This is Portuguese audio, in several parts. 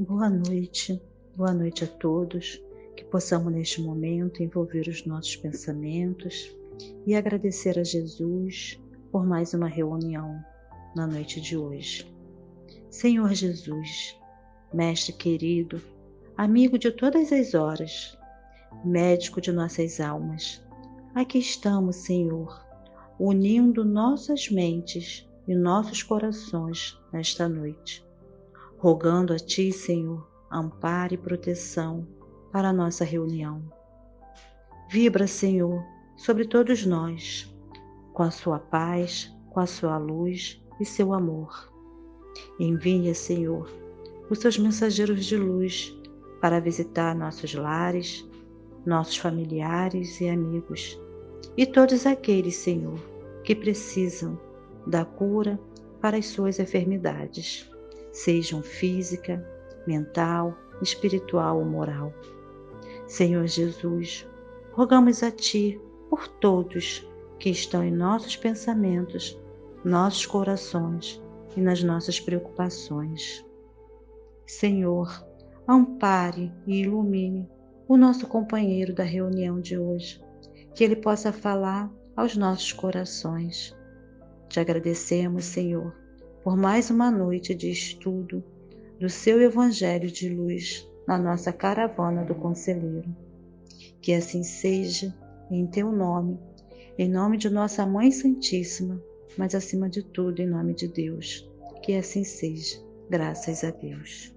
Boa noite a todos, que possamos neste momento envolver os nossos pensamentos e agradecer a Jesus por mais uma reunião na noite de hoje. Senhor Jesus, Mestre querido, amigo de todas as horas, médico de nossas almas, aqui estamos, Senhor, unindo nossas mentes e nossos corações nesta noite, rogando a Ti, Senhor, amparo e proteção para a nossa reunião. Vibra, Senhor, sobre todos nós, com a Sua paz, com a Sua luz e seu amor. Envia, Senhor, os Seus mensageiros de luz para visitar nossos lares, nossos familiares e amigos, e todos aqueles, Senhor, que precisam da cura para as suas enfermidades, sejam física, mental, espiritual ou moral. Senhor Jesus, rogamos a Ti por todos que estão em nossos pensamentos, nossos corações e nas nossas preocupações. Senhor, ampare e ilumine o nosso companheiro da reunião de hoje, que ele possa falar aos nossos corações. Te agradecemos, Senhor, por mais uma noite de estudo do Seu Evangelho de luz na nossa caravana do Conselheiro. Que assim seja, em Teu nome, em nome de nossa Mãe Santíssima, mas acima de tudo em nome de Deus. Que assim seja, graças a Deus.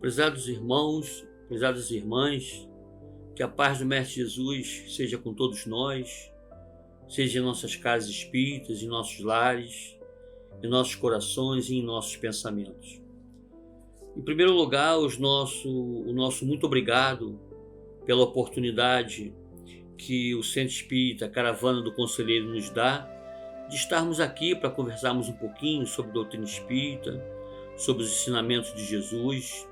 Prezados irmãos, prezadas irmãs, que a paz do Mestre Jesus seja com todos nós, seja em nossas casas espíritas, em nossos lares, em nossos corações e em nossos pensamentos. Em primeiro lugar, o nosso muito obrigado pela oportunidade que o Centro Espírita Caravana do Conselheiro nos dá de estarmos aqui para conversarmos um pouquinho sobre doutrina espírita, sobre os ensinamentos de Jesus,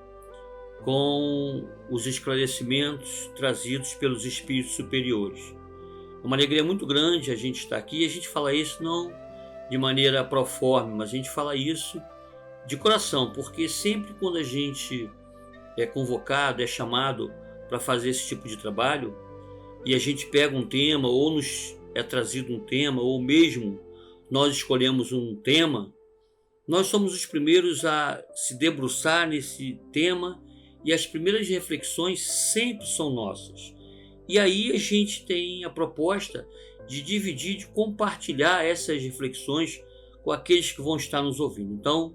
com os esclarecimentos trazidos pelos espíritos superiores. É uma alegria muito grande a gente estar aqui, e a gente fala isso não de maneira proforme, mas a gente fala isso de coração, porque sempre quando a gente é convocado, é chamado para fazer esse tipo de trabalho, e a gente pega um tema, ou nos é trazido um tema, ou mesmo nós escolhemos um tema, nós somos os primeiros a se debruçar nesse tema, e as primeiras reflexões sempre são nossas. E aí a gente tem a proposta de dividir, de compartilhar essas reflexões com aqueles que vão estar nos ouvindo. Então,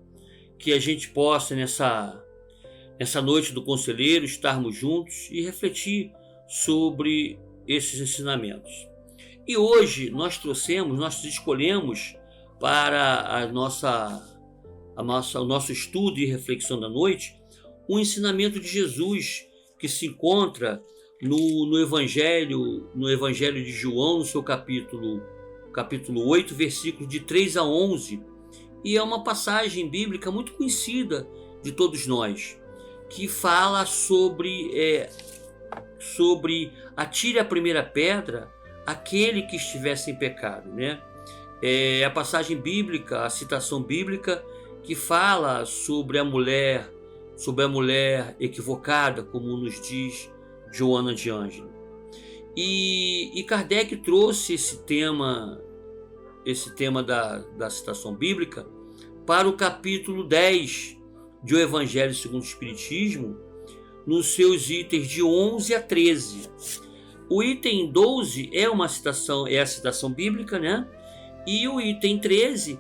que a gente possa nessa noite do Conselheiro estarmos juntos e refletir sobre esses ensinamentos. E hoje nós escolhemos para o nosso estudo e reflexão da noite um ensinamento de Jesus que se encontra no Evangelho de João, no seu capítulo 8, versículos de 3 a 11, e é uma passagem bíblica muito conhecida de todos nós, que fala sobre atire a primeira pedra aquele que estiver sem pecado, né? É a passagem bíblica, a citação bíblica que fala sobre a mulher equivocada, como nos diz Joana de Ângelo. E Kardec trouxe esse tema da citação bíblica para o capítulo 10 de O Evangelho segundo o Espiritismo, nos seus itens de 11 a 13. O item 12 é a citação bíblica, né? E o item 13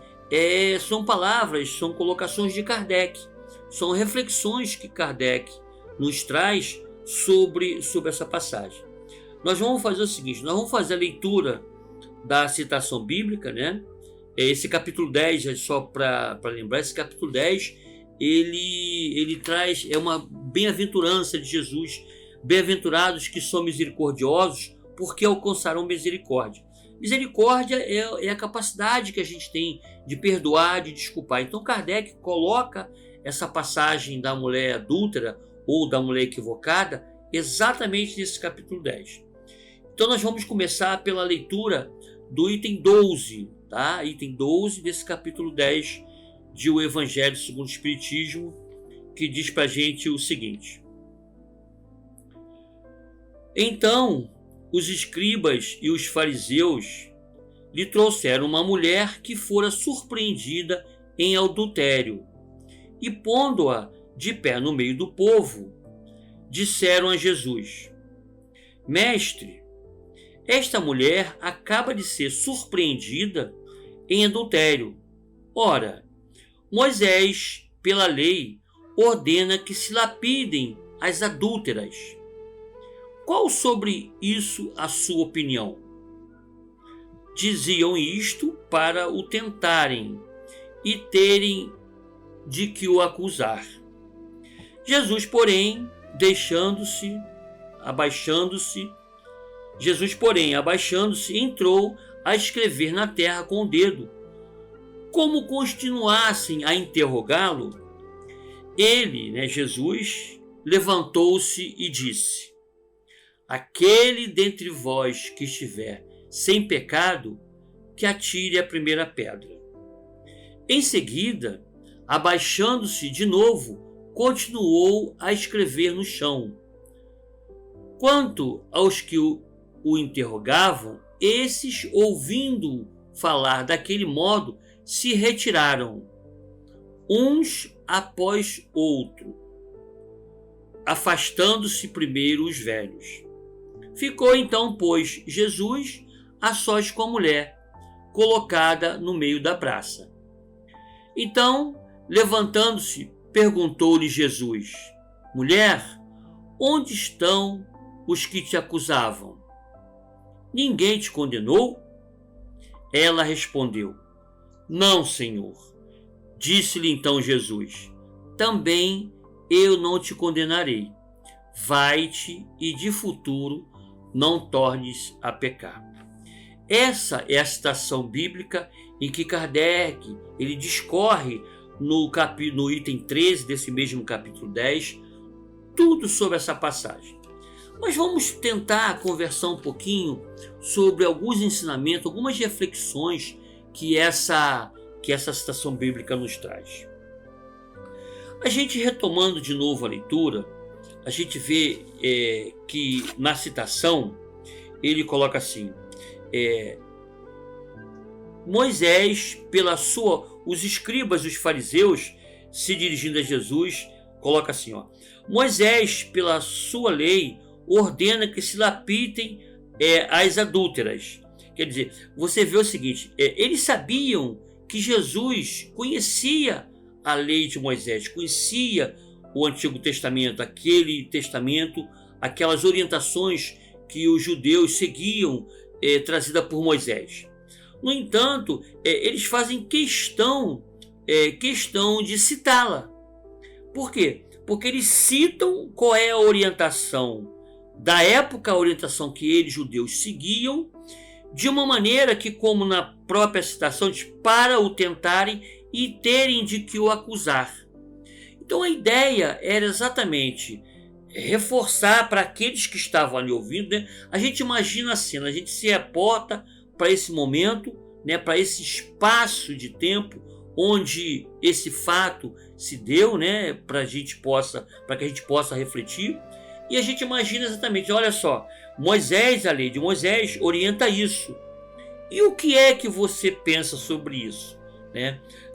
são colocações de Kardec, são reflexões que Kardec nos traz sobre essa passagem. Nós vamos fazer o seguinte, nós vamos fazer a leitura da citação bíblica, né? Esse capítulo 10, só para lembrar, esse capítulo 10, ele traz, uma bem-aventurança de Jesus: bem-aventurados que são misericordiosos, porque alcançarão misericórdia. Misericórdia é a capacidade que a gente tem de perdoar, de desculpar. Então Kardec coloca essa passagem da mulher adúltera ou da mulher equivocada exatamente nesse capítulo 10. Então nós vamos começar pela leitura do item 12, tá? Item 12 desse capítulo 10 de O Evangelho segundo o Espiritismo, que diz pra gente o seguinte: Então os escribas e os fariseus lhe trouxeram uma mulher que fora surpreendida em adultério, e pondo-a de pé no meio do povo, disseram a Jesus: Mestre, esta mulher acaba de ser surpreendida em adultério. Ora, Moisés, pela lei, ordena que se lapidem as adúlteras. Qual sobre isso a sua opinião? Diziam isto para o tentarem e terem de que o acusar. Jesus, porém, abaixando-se, entrou a escrever na terra com o dedo. Como continuassem a interrogá-lo, ele, Jesus, levantou-se e disse: Aquele dentre vós que estiver sem pecado, que atire a primeira pedra. Em seguida, abaixando-se de novo, continuou a escrever no chão. Quanto aos que o interrogavam, esses, ouvindo falar daquele modo, se retiraram, uns após outro, afastando-se primeiro os velhos. Ficou então, pois, Jesus a sós com a mulher, colocada no meio da praça. Então, levantando-se, perguntou-lhe Jesus: Mulher, onde estão os que te acusavam? Ninguém te condenou? Ela respondeu: Não, Senhor. Disse-lhe então Jesus: Também eu não te condenarei. Vai-te e de futuro não tornes a pecar. Essa é a citação bíblica em que Kardec ele discorre no item 13 desse mesmo capítulo 10, tudo sobre essa passagem. Mas vamos tentar conversar um pouquinho sobre alguns ensinamentos, algumas reflexões que essa citação bíblica nos traz. A gente, retomando de novo a leitura, a gente vê que na citação ele coloca assim: Moisés, os escribas e os fariseus, se dirigindo a Jesus, coloca assim, Moisés, pela sua lei, ordena que se lapidem as adúlteras. Quer dizer, você vê o seguinte, eles sabiam que Jesus conhecia a lei de Moisés, conhecia o Antigo Testamento, aquele testamento, aquelas orientações que os judeus seguiam, trazida por Moisés. No entanto, eles fazem questão de citá-la. Por quê? Porque eles citam qual é a orientação da época, a orientação que eles, judeus, seguiam, de uma maneira que, como na própria citação, diz, para o tentarem e terem de que o acusar. Então a ideia era exatamente reforçar para aqueles que estavam ali ouvindo, A gente imagina a cena, a gente se reporta para esse momento, para esse espaço de tempo onde esse fato se deu, para que a gente possa refletir, e a gente imagina exatamente, olha só, Moisés, a lei de Moisés orienta isso. E o que é que você pensa sobre isso?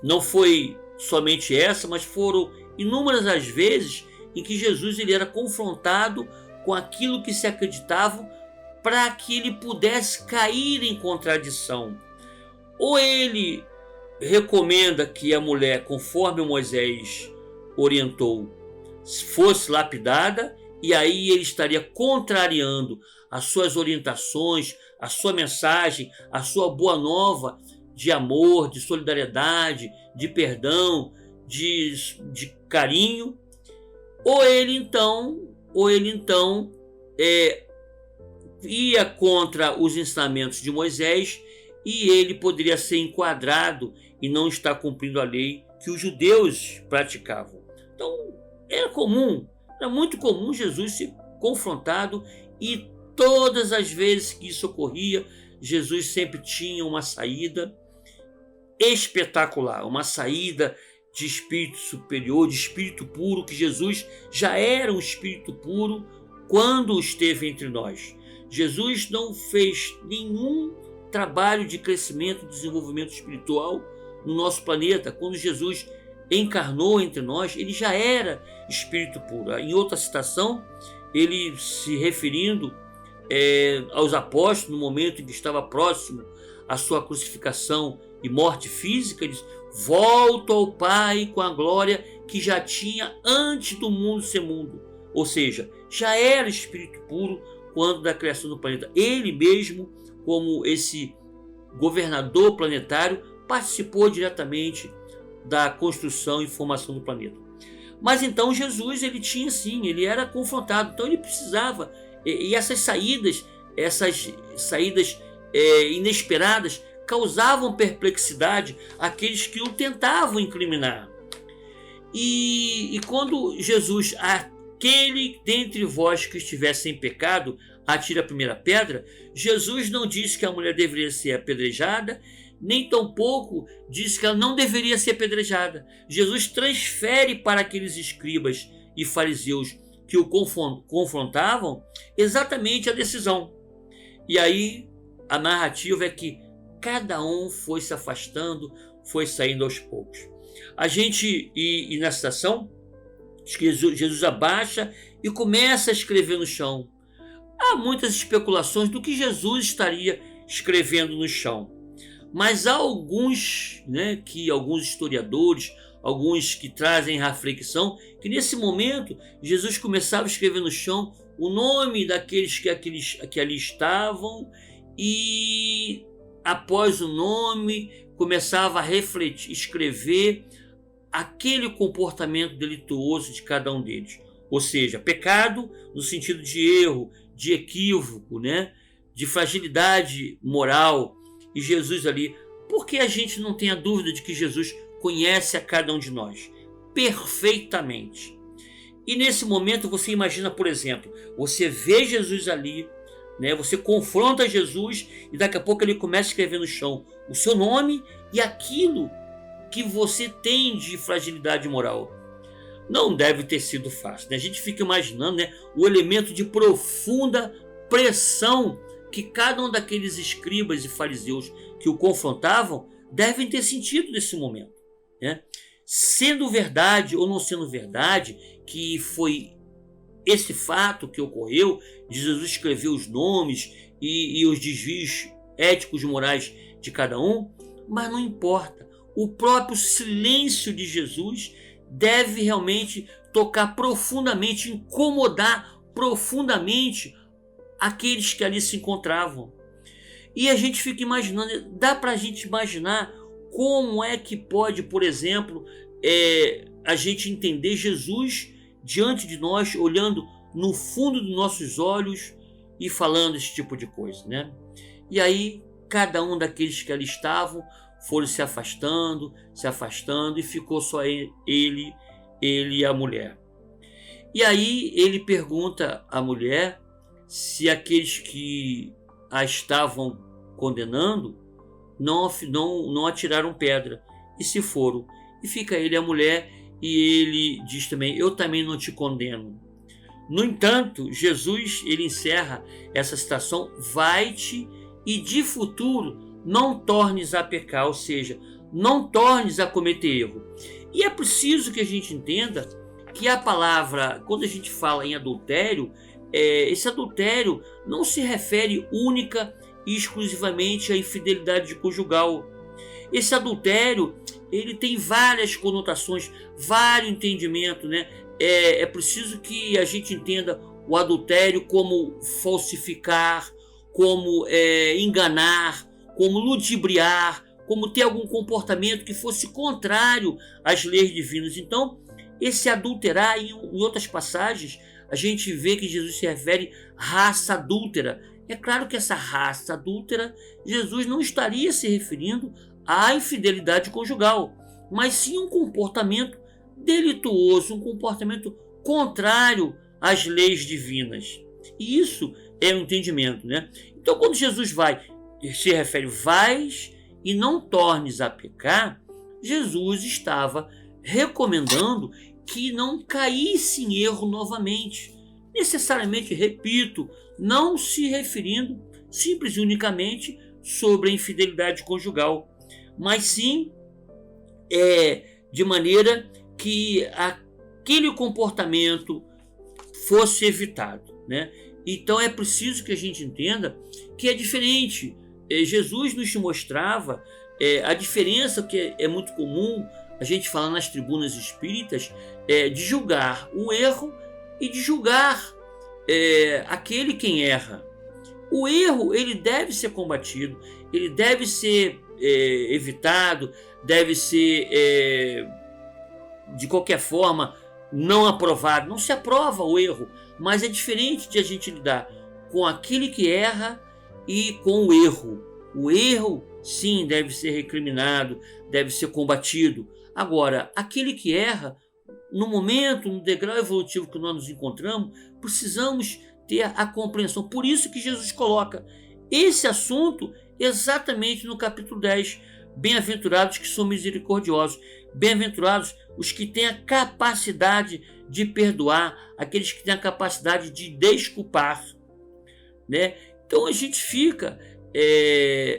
Não foi somente essa, mas foram inúmeras as vezes em que Jesus ele era confrontado com aquilo que se acreditava, para que ele pudesse cair em contradição. Ou ele recomenda que a mulher, conforme Moisés orientou, fosse lapidada, e aí ele estaria contrariando as suas orientações, a sua mensagem, a sua boa nova de amor, de solidariedade, de perdão, de carinho. Ou ele então ia contra os ensinamentos de Moisés, e ele poderia ser enquadrado e não estar cumprindo a lei que os judeus praticavam. Então era muito comum Jesus se confrontado, e todas as vezes que isso ocorria, Jesus sempre tinha uma saída espetacular, uma saída de espírito superior, de espírito puro, que Jesus já era um espírito puro quando esteve entre nós. Jesus não fez nenhum trabalho de crescimento e desenvolvimento espiritual no nosso planeta. Quando Jesus encarnou entre nós, ele já era espírito puro. Em outra citação, ele se referindo aos apóstolos, no momento em que estava próximo à sua crucificação e morte física, ele diz: volto ao Pai com a glória que já tinha antes do mundo ser mundo. Ou seja, já era espírito puro quando da criação do planeta. Ele mesmo, como esse governador planetário, participou diretamente da construção e formação do planeta. Mas então Jesus, ele tinha sim, ele era confrontado, então ele precisava, e essas saídas inesperadas causavam perplexidade àqueles que o tentavam incriminar. E quando Jesus, aquele dentre vós que estiver sem pecado, atira a primeira pedra, Jesus não disse que a mulher deveria ser apedrejada, nem tampouco disse que ela não deveria ser apedrejada. Jesus transfere para aqueles escribas e fariseus que o confrontavam exatamente a decisão. E aí a narrativa é que cada um foi se afastando, foi saindo aos poucos. A gente, e na citação, Jesus abaixa e começa a escrever no chão. Há muitas especulações do que Jesus estaria escrevendo no chão. Mas há alguns historiadores, alguns que trazem reflexão, que nesse momento Jesus começava a escrever no chão o nome daqueles que ali estavam, e após o nome começava a refletir, escrever aquele comportamento delituoso de cada um deles. Ou seja, pecado no sentido de erro, de equívoco, de fragilidade moral. E Jesus ali, porque a gente não tem a dúvida de que Jesus conhece a cada um de nós perfeitamente. E nesse momento você imagina, por exemplo, você vê Jesus ali, você confronta Jesus e daqui a pouco ele começa a escrever no chão o seu nome e aquilo que você tem de fragilidade moral. Não deve ter sido fácil. A gente fica imaginando o elemento de profunda pressão que cada um daqueles escribas e fariseus que o confrontavam devem ter sentido nesse momento. Sendo verdade ou não sendo verdade que foi esse fato que ocorreu, de Jesus escrever os nomes e os desvios éticos e morais de cada um, mas não importa. O próprio silêncio de Jesus deve realmente tocar profundamente, incomodar profundamente aqueles que ali se encontravam. E a gente fica imaginando, dá para a gente imaginar como é que pode, por exemplo, a gente entender Jesus diante de nós, olhando no fundo dos nossos olhos e falando esse tipo de coisa, E aí, cada um daqueles que ali estavam foram se afastando, e ficou só ele e a mulher. E aí ele pergunta à mulher se aqueles que a estavam condenando não atiraram pedra, e se foram. E fica ele e a mulher, e ele diz também: eu também não te condeno. No entanto, Jesus, ele encerra essa citação: vai-te e de futuro não tornes a pecar, ou seja, não tornes a cometer erro. E é preciso que a gente entenda que a palavra, quando a gente fala em adultério, esse adultério não se refere única e exclusivamente à infidelidade conjugal. Esse adultério, ele tem várias conotações, vários entendimentos, É preciso que a gente entenda o adultério como falsificar, como enganar, como ludibriar, como ter algum comportamento que fosse contrário às leis divinas. Então, esse adulterar, em outras passagens, a gente vê que Jesus se refere à raça adúltera. É claro que essa raça adúltera, Jesus não estaria se referindo à infidelidade conjugal, mas sim um comportamento delituoso, um comportamento contrário as leis divinas. E isso é o entendimento, né? Então, quando Jesus se refere, vais e não tornes a pecar, Jesus estava recomendando que não caísse em erro novamente. Necessariamente, repito, não se referindo simples e unicamente sobre a infidelidade conjugal, mas sim de maneira que aquele comportamento fosse evitado, né? Então é preciso que a gente entenda que é diferente. Jesus nos mostrava a diferença, que é muito comum a gente falar nas tribunas espíritas, de julgar o erro e de julgar aquele quem erra. O erro, ele deve ser combatido, ele deve ser evitado, deve ser de qualquer forma não aprovado. Não se aprova o erro, mas é diferente de a gente lidar com aquele que erra e com o erro. O erro, sim, deve ser recriminado, deve ser combatido. Agora, aquele que erra, no momento, no degrau evolutivo que nós nos encontramos, precisamos ter a compreensão. Por isso que Jesus coloca esse assunto exatamente no capítulo 10. Bem-aventurados que são misericordiosos, bem-aventurados os que têm a capacidade de perdoar, aqueles que têm a capacidade de desculpar, né? Então a gente fica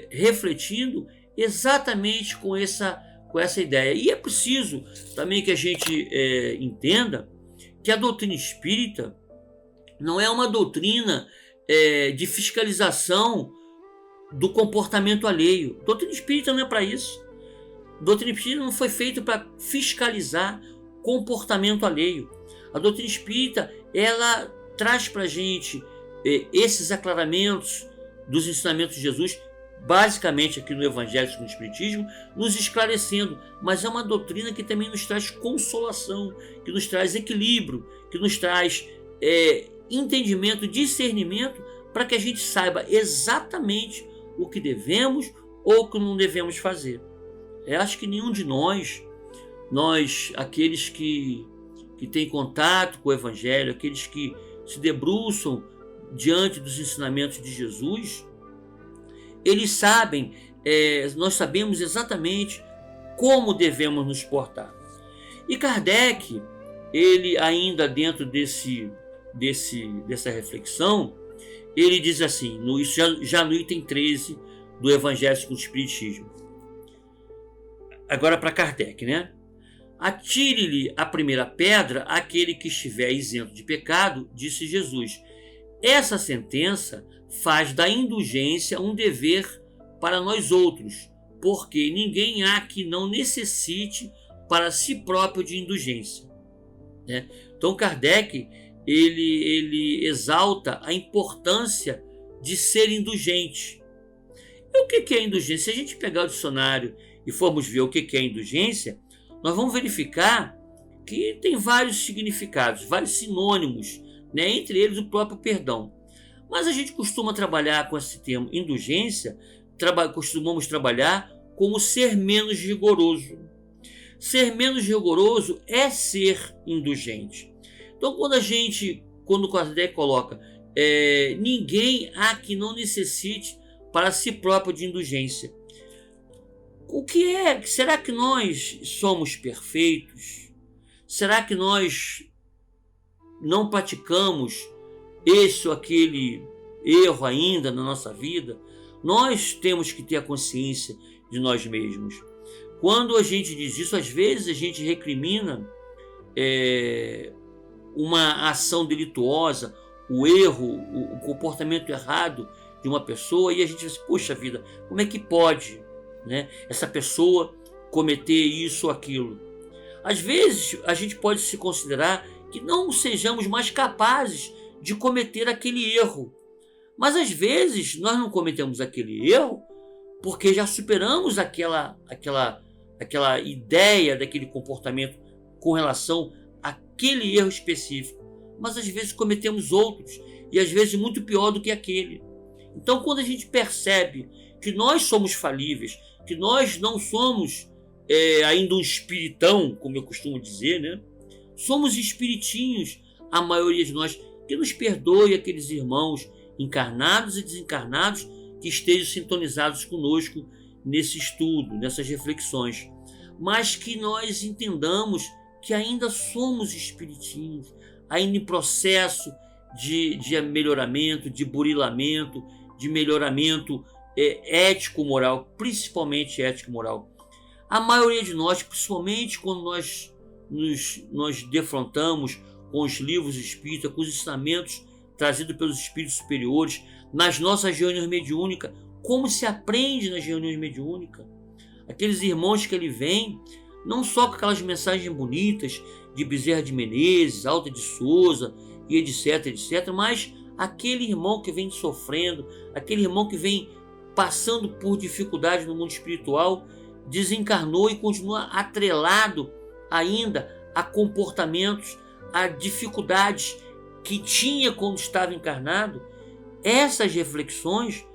refletindo exatamente com essa ideia. E é preciso também que a gente entenda que a doutrina espírita não é uma doutrina de fiscalização do comportamento alheio. A doutrina espírita não é para isso. A doutrina espírita não foi feita para fiscalizar comportamento alheio. A doutrina espírita, ela traz para a gente esses aclaramentos dos ensinamentos de Jesus, basicamente aqui no Evangelho segundo o Espiritismo, nos esclarecendo, mas é uma doutrina que também nos traz consolação, que nos traz equilíbrio, que nos traz entendimento, discernimento, para que a gente saiba exatamente o que devemos ou o que não devemos fazer. Eu acho que nenhum de nós, aqueles que têm contato com o Evangelho, aqueles que se debruçam diante dos ensinamentos de Jesus, eles sabem, nós sabemos exatamente como devemos nos portar. E Kardec, ele ainda dentro dessa reflexão, ele diz assim, já no item 13 do Evangelho segundo o Espiritismo. Agora para Kardec, né? Atire-lhe a primeira pedra aquele que estiver isento de pecado, disse Jesus. Essa sentença faz da indulgência um dever para nós outros, porque ninguém há que não necessite para si próprio de indulgência, né? Então Kardec ele exalta a importância de ser indulgente. E o que é indulgência? Se a gente pegar o dicionário e formos ver o que é indulgência, nós vamos verificar que tem vários significados, vários sinônimos, né? Entre eles o próprio perdão. Mas a gente costuma trabalhar com esse termo indulgência, costumamos trabalhar como ser menos rigoroso. Ser menos rigoroso é ser indulgente. Então quando o Kardec coloca ninguém há que não necessite para si próprio de indulgência. O que é? Será que nós somos perfeitos? Será que nós não praticamos esse ou aquele erro ainda na nossa vida? Nós temos que ter a consciência de nós mesmos. Quando a gente diz isso, às vezes a gente recrimina uma ação delituosa, o erro, o comportamento errado de uma pessoa, e a gente diz, puxa vida, como é que pode, né, essa pessoa cometer isso ou aquilo? Às vezes a gente pode se considerar que não sejamos mais capazes de cometer aquele erro, mas às vezes nós não cometemos aquele erro porque já superamos aquela ideia daquele comportamento com relação àquele erro específico, mas às vezes cometemos outros, e às vezes muito pior do que aquele. Então quando a gente percebe que nós somos falíveis, que nós não somos ainda um espiritão, como eu costumo dizer, né? Somos espiritinhos a maioria de nós, que nos perdoe aqueles irmãos encarnados e desencarnados que estejam sintonizados conosco nesse estudo, nessas reflexões, mas que nós entendamos que ainda somos espiritinhos, ainda em processo de melhoramento, de burilamento, de melhoramento ético-moral, principalmente ético-moral. A maioria de nós, principalmente quando nós nos defrontamos com os livros espíritas, com os ensinamentos trazidos pelos espíritos superiores, nas nossas reuniões mediúnicas, como se aprende nas reuniões mediúnicas. Aqueles irmãos que ele vem, não só com aquelas mensagens bonitas de Bezerra de Menezes, Alta de Souza, e etc, etc, mas aquele irmão que vem sofrendo, aquele irmão que vem passando por dificuldades no mundo espiritual, desencarnou e continua atrelado ainda a comportamentos, a dificuldades que tinha quando estava encarnado. Essas reflexões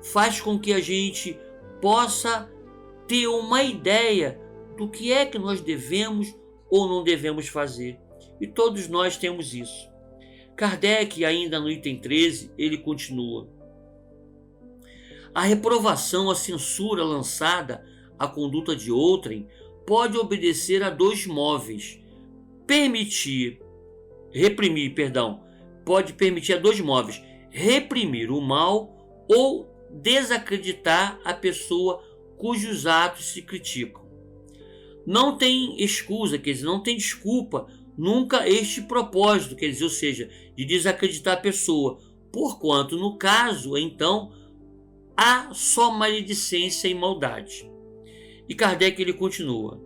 faz com que a gente possa ter uma ideia do que é que nós devemos ou não devemos fazer. E todos nós temos isso. Kardec, ainda no item 13, ele continua: a reprovação, a censura lançada à conduta de outrem pode obedecer a dois móveis. Pode permitir a dois móveis: reprimir o mal ou desacreditar a pessoa cujos atos se criticam. Não tem excusa, quer dizer, não tem desculpa nunca este propósito, quer dizer, ou seja, de desacreditar a pessoa, porquanto no caso, então, há só maledicência e maldade. E Kardec ele continua.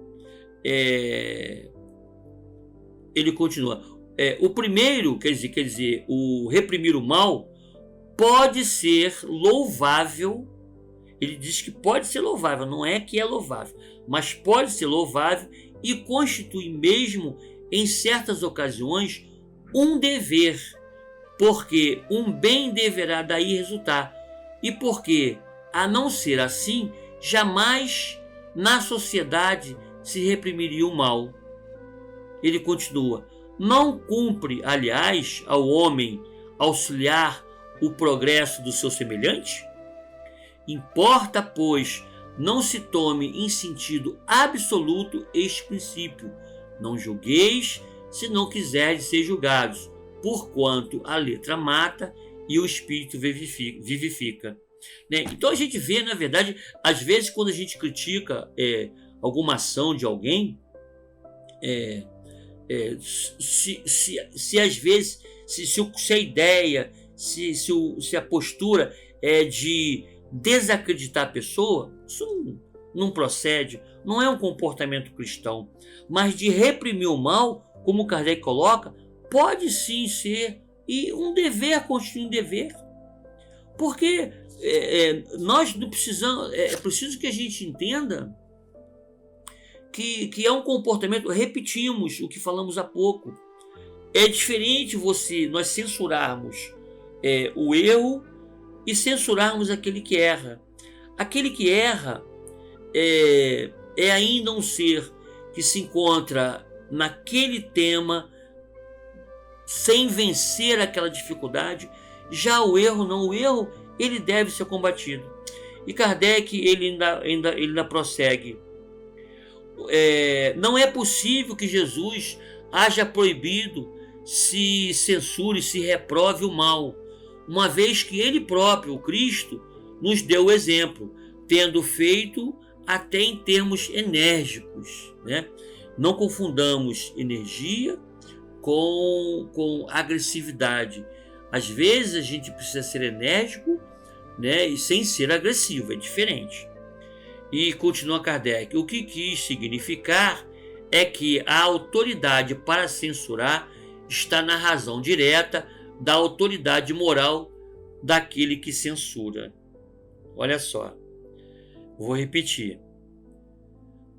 O primeiro, quer dizer, o reprimir o mal pode ser louvável. Ele diz que pode ser louvável, não é que é louvável, mas pode ser louvável e constitui mesmo, em certas ocasiões, um dever, porque um bem deverá daí resultar, e porque, a não ser assim, jamais na sociedade se reprimiria o mal. Ele continua: não cumpre, aliás, ao homem auxiliar o progresso do seu semelhante? Importa, pois, não se tome em sentido absoluto este princípio: não julgueis, se não quiserdes ser julgados, porquanto a letra mata e o espírito vivifica. Né? Então a gente vê, na verdade, às vezes quando a gente critica alguma ação de alguém, se às vezes, se a ideia, se a postura é de desacreditar a pessoa, isso não procede, não é um comportamento cristão. Mas de reprimir o mal, como Kardec coloca, pode sim ser, e um dever, constitui um dever. Porque nós não precisamos, é preciso que a gente entenda que é um comportamento, repetimos o que falamos há pouco, é diferente nós censurarmos o erro e censurarmos aquele que erra. Aquele que erra é ainda um ser que se encontra naquele tema sem vencer aquela dificuldade. Já o erro não, o erro ele deve ser combatido. E Kardec ele ainda prossegue: não é possível que Jesus haja proibido se censure, se reprove o mal, uma vez que ele próprio, o Cristo, nos deu o exemplo, tendo feito até em termos enérgicos, né? Não confundamos energia com agressividade. Às vezes a gente precisa ser enérgico, né, e sem ser agressivo, é diferente. E continua Kardec: o que quis significar é que a autoridade para censurar está na razão direta da autoridade moral daquele que censura. Olha só, vou repetir: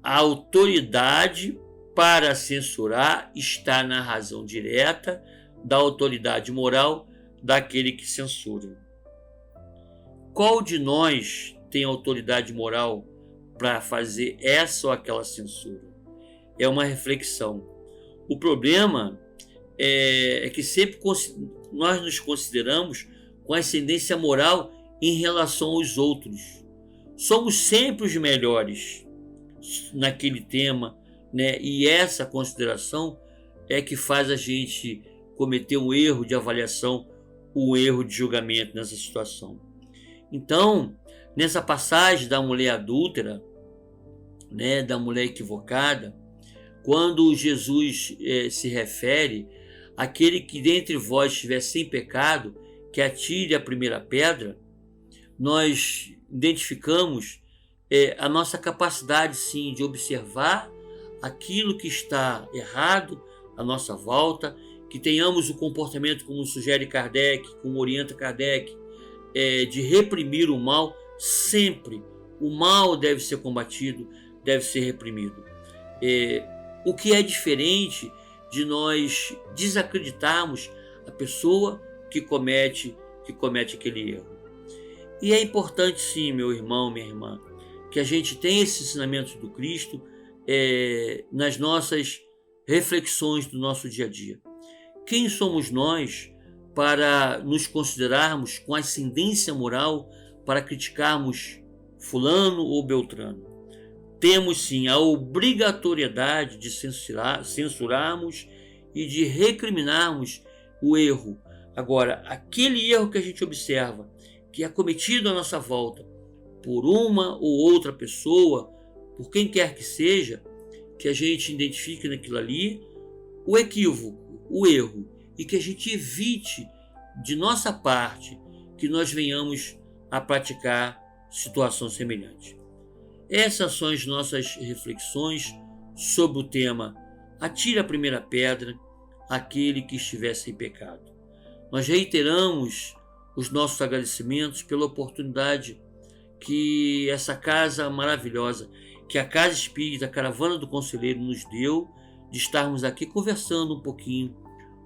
a autoridade para censurar está na razão direta da autoridade moral daquele que censura. Qual de nós tem autoridade moral para fazer essa ou aquela censura? É uma reflexão. O problema é que sempre nós nos consideramos com ascendência moral em relação aos outros. Somos sempre os melhores naquele tema, né? E essa consideração é que faz a gente cometer um erro de avaliação, um erro de julgamento nessa situação. Então, nessa passagem da mulher adúltera, né, da mulher equivocada, quando Jesus se refere àquele que dentre vós estiver sem pecado, que atire a primeira pedra, nós identificamos a nossa capacidade, sim, de observar aquilo que está errado à nossa volta, que tenhamos o comportamento, como sugere Kardec, como orienta Kardec, de reprimir o mal sempre. O mal deve ser combatido, deve ser reprimido. O que é diferente de nós desacreditarmos a pessoa que comete aquele erro. E é importante, sim, meu irmão, minha irmã, que a gente tenha esses ensinamentos do Cristo nas nossas reflexões do nosso dia a dia. Quem somos nós para nos considerarmos com ascendência moral para criticarmos fulano ou beltrano? Temos sim a obrigatoriedade de censurarmos e de recriminarmos o erro. Agora, aquele erro que a gente observa, que é cometido à nossa volta por uma ou outra pessoa, por quem quer que seja, que a gente identifique naquilo ali o equívoco, o erro, e que a gente evite de nossa parte que nós venhamos a praticar situação semelhante. Essas são as nossas reflexões sobre o tema Atire a primeira pedra aquele que estiver sem pecado. Nós reiteramos os nossos agradecimentos pela oportunidade que essa casa maravilhosa, que a Casa Espírita Caravana do Conselheiro nos deu, de estarmos aqui conversando um pouquinho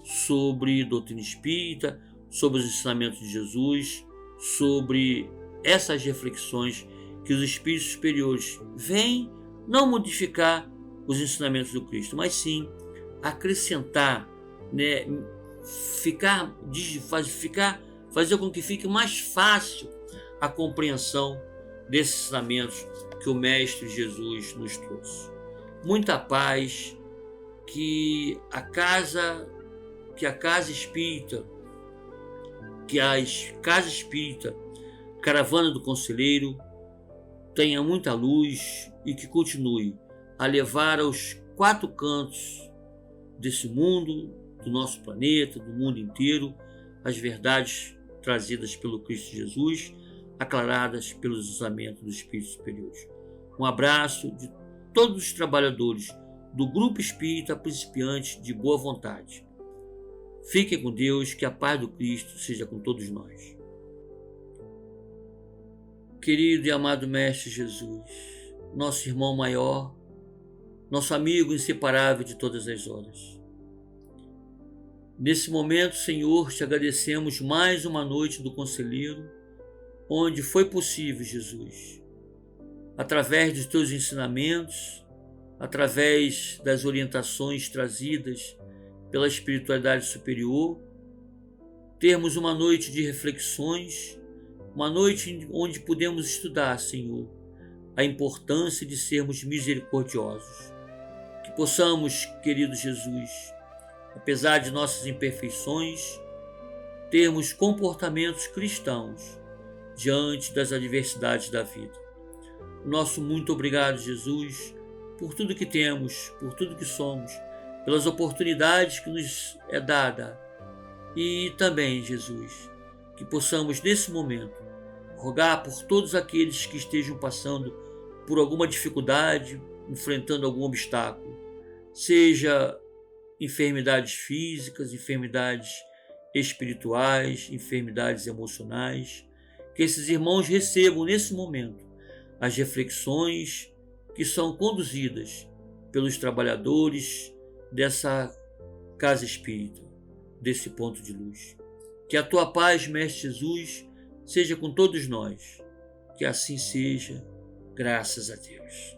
sobre doutrina espírita, sobre os ensinamentos de Jesus, sobre essas reflexões que os espíritos superiores vêm não modificar os ensinamentos do Cristo, mas sim acrescentar, né, fazer com que fique mais fácil a compreensão desses ensinamentos que o Mestre Jesus nos trouxe. Muita paz, que a casa espírita, Caravana do Conselheiro, tenha muita luz e que continue a levar aos quatro cantos desse mundo, do nosso planeta, do mundo inteiro, as verdades trazidas pelo Cristo Jesus, aclaradas pelos ensinamentos dos Espíritos Superiores. Um abraço de todos os trabalhadores do Grupo Espírita Principiantes de Boa Vontade. Fiquem com Deus, que a paz do Cristo seja com todos nós. Querido e amado Mestre Jesus, nosso irmão maior, nosso amigo inseparável de todas as horas. Nesse momento, Senhor, te agradecemos mais uma noite do Conselheiro, onde foi possível, Jesus, através dos teus ensinamentos, através das orientações trazidas pela espiritualidade superior, termos uma noite de reflexões, uma noite onde podemos estudar, Senhor, a importância de sermos misericordiosos. Que possamos, querido Jesus, apesar de nossas imperfeições, termos comportamentos cristãos diante das adversidades da vida. Nosso muito obrigado, Jesus, por tudo que temos, por tudo que somos, pelas oportunidades que nos é dada. E também, Jesus, que possamos nesse momento rogar por todos aqueles que estejam passando por alguma dificuldade, enfrentando algum obstáculo, seja enfermidades físicas, enfermidades espirituais, enfermidades emocionais, que esses irmãos recebam nesse momento as reflexões que são conduzidas pelos trabalhadores dessa casa espírita, desse ponto de luz. Que a tua paz, Mestre Jesus, seja com todos nós. Que assim seja, graças a Deus.